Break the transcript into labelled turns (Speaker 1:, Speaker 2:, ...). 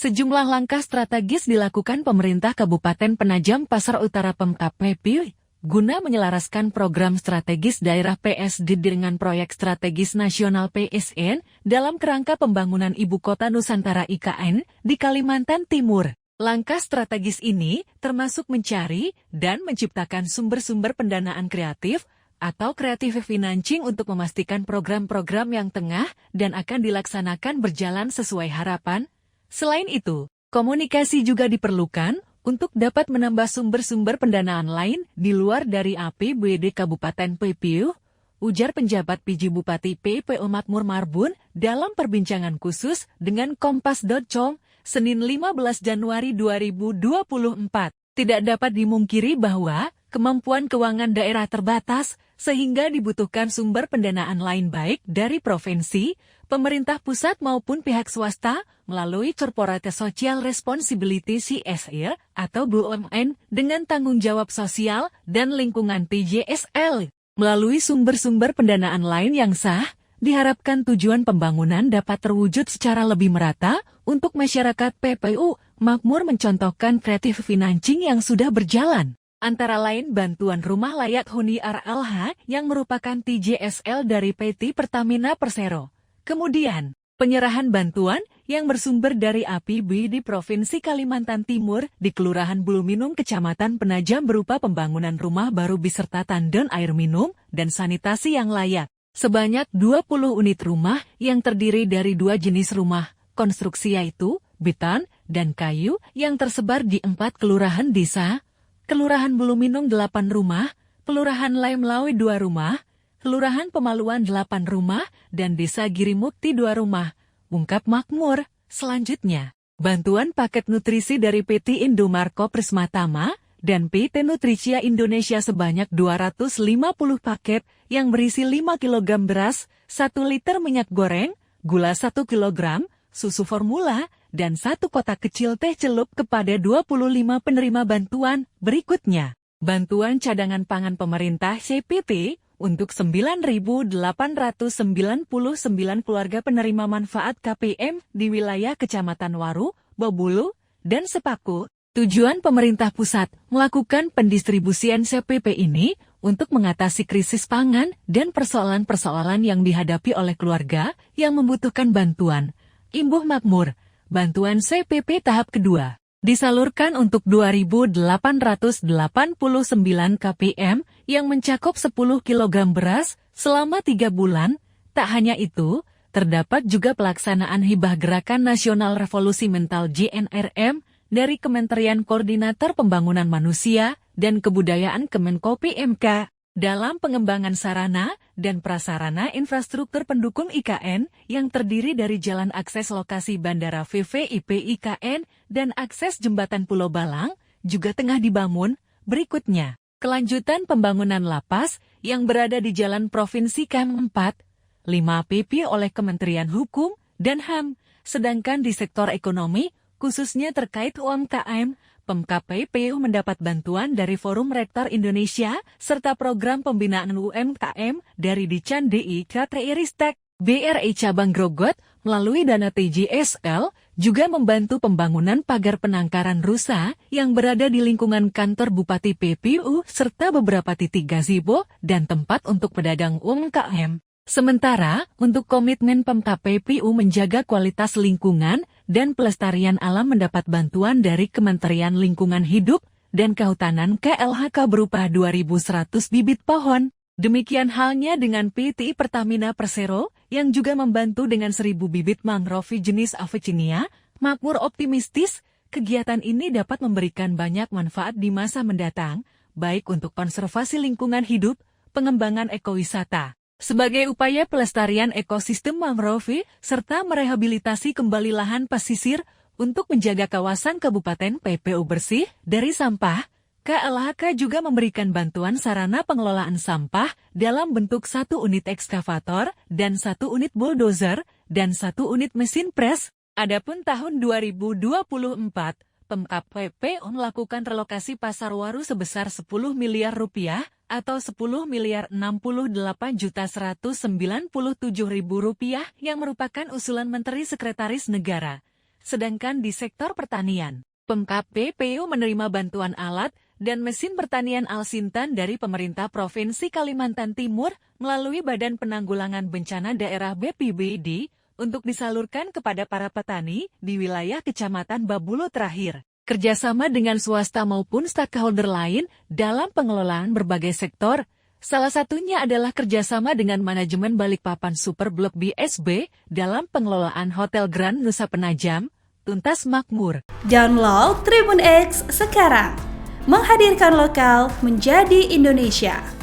Speaker 1: Sejumlah langkah strategis dilakukan pemerintah Kabupaten Penajam Pasar Utara Pemkab PPU guna menyelaraskan program strategis daerah PSD dengan proyek strategis nasional PSN dalam kerangka pembangunan Ibu Kota Nusantara IKN di Kalimantan Timur. Langkah strategis ini termasuk mencari dan menciptakan sumber-sumber pendanaan kreatif atau creative financing untuk memastikan program-program yang tengah dan akan dilaksanakan berjalan sesuai harapan. Selain itu, komunikasi juga diperlukan untuk dapat menambah sumber-sumber pendanaan lain di luar dari APBD Kabupaten PPU, ujar penjabat PJ Bupati PPU Makmur Marbun dalam perbincangan khusus dengan Kompas.com, Senin 15 Januari 2024. Tidak dapat dimungkiri bahwa kemampuan keuangan daerah terbatas, sehingga dibutuhkan sumber pendanaan lain baik dari provinsi, pemerintah pusat maupun pihak swasta, melalui Corporate Social Responsibility CSR atau BUMN dengan tanggung jawab sosial dan lingkungan TJSL. Melalui sumber-sumber pendanaan lain yang sah, diharapkan tujuan pembangunan dapat terwujud secara lebih merata untuk masyarakat PPU. Makmur mencontohkan creative financing yang sudah berjalan. Antara lain bantuan rumah layak huni RLH yang merupakan TJSL dari PT Pertamina Persero. Kemudian, penyerahan bantuan yang bersumber dari APBD Provinsi Kalimantan Timur di Kelurahan Buluminung Kecamatan Penajam berupa pembangunan rumah baru beserta tandon air minum dan sanitasi yang layak. Sebanyak 20 unit rumah yang terdiri dari 2 jenis rumah konstruksi yaitu beton dan kayu yang tersebar di 4 kelurahan desa. Kelurahan Buluminung 8 rumah, Kelurahan Laimlawi 2 rumah, Kelurahan Pemaluan 8 rumah, dan Desa Girimukti 2 rumah, ungkap Makmur. Selanjutnya, bantuan paket nutrisi dari PT Indomarko Prismatama dan PT Nutricia Indonesia sebanyak 250 paket yang berisi 5 kg beras, 1 liter minyak goreng, gula 1 kg, susu formula, dan 1 kotak kecil teh celup kepada 25 penerima bantuan. Berikutnya, bantuan cadangan pangan pemerintah CPT untuk 9.899 keluarga penerima manfaat KPM di wilayah Kecamatan Waru, Bobulu, dan Sepaku. Tujuan pemerintah pusat melakukan pendistribusian CPP ini untuk mengatasi krisis pangan dan persoalan-persoalan yang dihadapi oleh keluarga yang membutuhkan bantuan. Imbuh Makmur, bantuan CPP tahap kedua disalurkan untuk 2.889 KPM yang mencakup 10 kg beras selama 3 bulan. Tak hanya itu, terdapat juga pelaksanaan hibah Gerakan Nasional Revolusi Mental GNRM dari Kementerian Koordinator Pembangunan Manusia dan Kebudayaan Kemenko PMK dalam pengembangan sarana dan prasarana infrastruktur pendukung IKN yang terdiri dari jalan akses lokasi Bandara VVIP IKN dan akses jembatan Pulau Balang juga tengah dibangun. Berikutnya, kelanjutan pembangunan lapas yang berada di Jalan Provinsi KM 4, 5 PP oleh Kementerian Hukum dan HAM, sedangkan di sektor ekonomi, khususnya terkait UMKM, Pemkab PPU mendapat bantuan dari Forum Rektor Indonesia serta program pembinaan UMKM dari Dican DI KTI Ristek. BRI Cabang Grogot melalui dana TJSL juga membantu pembangunan pagar penangkaran rusa yang berada di lingkungan kantor Bupati PPU serta beberapa titik gazebo dan tempat untuk pedagang UMKM. Sementara, untuk komitmen Pemkab PPU menjaga kualitas lingkungan dan pelestarian alam mendapat bantuan dari Kementerian Lingkungan Hidup dan Kehutanan KLHK berupa 2.100 bibit pohon. Demikian halnya dengan PT Pertamina Persero yang juga membantu dengan 1.000 bibit mangrove jenis Avicennia. Makmur optimistis, kegiatan ini dapat memberikan banyak manfaat di masa mendatang, baik untuk konservasi lingkungan hidup, pengembangan ekowisata, sebagai upaya pelestarian ekosistem mangrove, serta merehabilitasi kembali lahan pesisir untuk menjaga kawasan Kabupaten PPU bersih dari sampah. KLHK juga memberikan bantuan sarana pengelolaan sampah dalam bentuk 1 unit ekskavator dan 1 unit bulldozer dan 1 unit mesin pres. Adapun tahun 2024, Pemkab PPU melakukan relokasi pasar waru sebesar 10 miliar rupiah atau 10.068.197.000 rupiah yang merupakan usulan Menteri Sekretaris Negara. sedangkan di sektor pertanian, Pemkab PPU menerima bantuan alat dan mesin pertanian Al-Sintan dari pemerintah Provinsi Kalimantan Timur melalui Badan Penanggulangan Bencana Daerah BPBD untuk disalurkan kepada para petani di wilayah Kecamatan Babulu terakhir. Kerjasama dengan swasta maupun stakeholder lain dalam pengelolaan berbagai sektor, salah satunya adalah kerjasama dengan manajemen Balikpapan Super Blok BSB dalam pengelolaan Hotel Grand Nusa Penajam, tuntas makmur.
Speaker 2: Download Tribun X sekarang, menghadirkan lokal menjadi Indonesia.